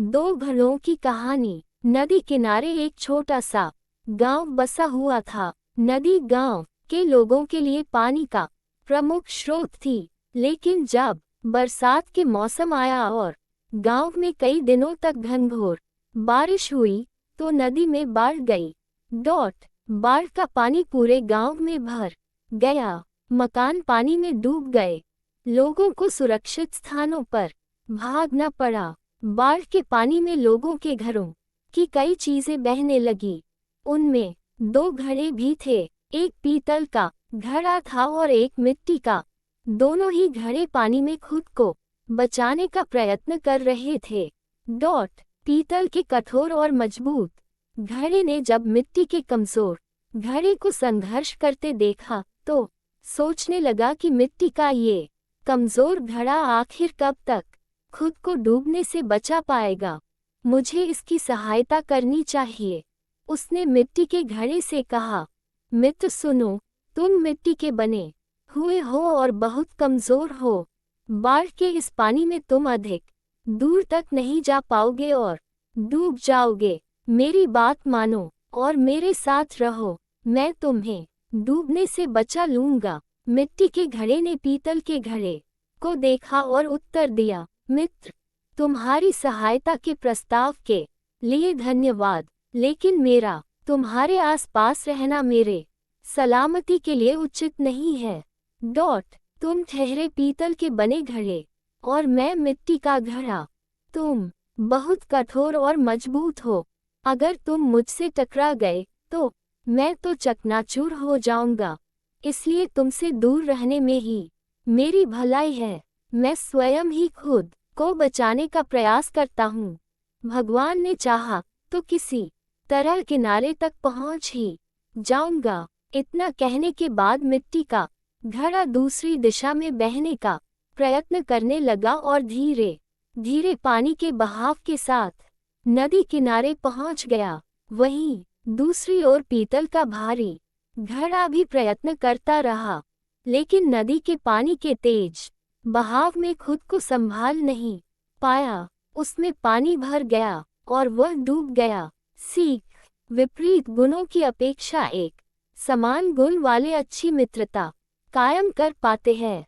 दो घड़ों की कहानी। नदी किनारे एक छोटा सा गांव बसा हुआ था। नदी गांव के लोगों के लिए पानी का प्रमुख स्रोत थी, लेकिन जब बरसात के मौसम आया और गांव में कई दिनों तक घनघोर बारिश हुई तो नदी में बाढ़ गई। बाढ़ का पानी पूरे गांव में भर गया। मकान पानी में डूब गए। लोगों को सुरक्षित स्थानों पर भागना पड़ा। बाढ़ के पानी में लोगों के घरों की कई चीजें बहने लगी। उनमें दो घड़े भी थे। एक पीतल का घड़ा था और एक मिट्टी का। दोनों ही घड़े पानी में खुद को बचाने का प्रयत्न कर रहे थे। पीतल के कठोर और मजबूत घड़े ने जब मिट्टी के कमजोर घड़े को संघर्ष करते देखा तो सोचने लगा कि मिट्टी का ये कमजोर घड़ा आखिर कब तक खुद को डूबने से बचा पाएगा। मुझे इसकी सहायता करनी चाहिए। उसने मिट्टी के घड़े से कहा, मित्र सुनो, तुम मिट्टी के बने हुए हो और बहुत कमजोर हो। बाढ़ के इस पानी में तुम अधिक दूर तक नहीं जा पाओगे और डूब जाओगे। मेरी बात मानो और मेरे साथ रहो, मैं तुम्हें डूबने से बचा लूंगा। मिट्टी के घड़े ने पीतल के घड़े को देखा और उत्तर दिया, मित्र, तुम्हारी सहायता के प्रस्ताव के लिए धन्यवाद, लेकिन मेरा तुम्हारे आसपास रहना मेरे सलामती के लिए उचित नहीं है। तुम ठहरे पीतल के बने घड़े और मैं मिट्टी का घड़ा। तुम बहुत कठोर और मजबूत हो। अगर तुम मुझसे टकरा गए तो मैं तो चकनाचूर हो जाऊंगा। इसलिए तुमसे दूर रहने में ही मेरी भलाई है। मैं स्वयं ही खुद को बचाने का प्रयास करता हूँ। भगवान ने चाहा तो किसी तरह किनारे तक पहुँच ही जाऊंगा। इतना कहने के बाद मिट्टी का घड़ा दूसरी दिशा में बहने का प्रयत्न करने लगा और धीरे धीरे पानी के बहाव के साथ नदी किनारे पहुँच गया। वहीं दूसरी ओर पीतल का भारी घड़ा भी प्रयत्न करता रहा, लेकिन नदी के पानी के तेज बहाव में खुद को संभाल नहीं पाया। उसमें पानी भर गया और वह डूब गया। सीख, विपरीत गुणों की अपेक्षा एक समान गुण वाले अच्छी मित्रता कायम कर पाते हैं।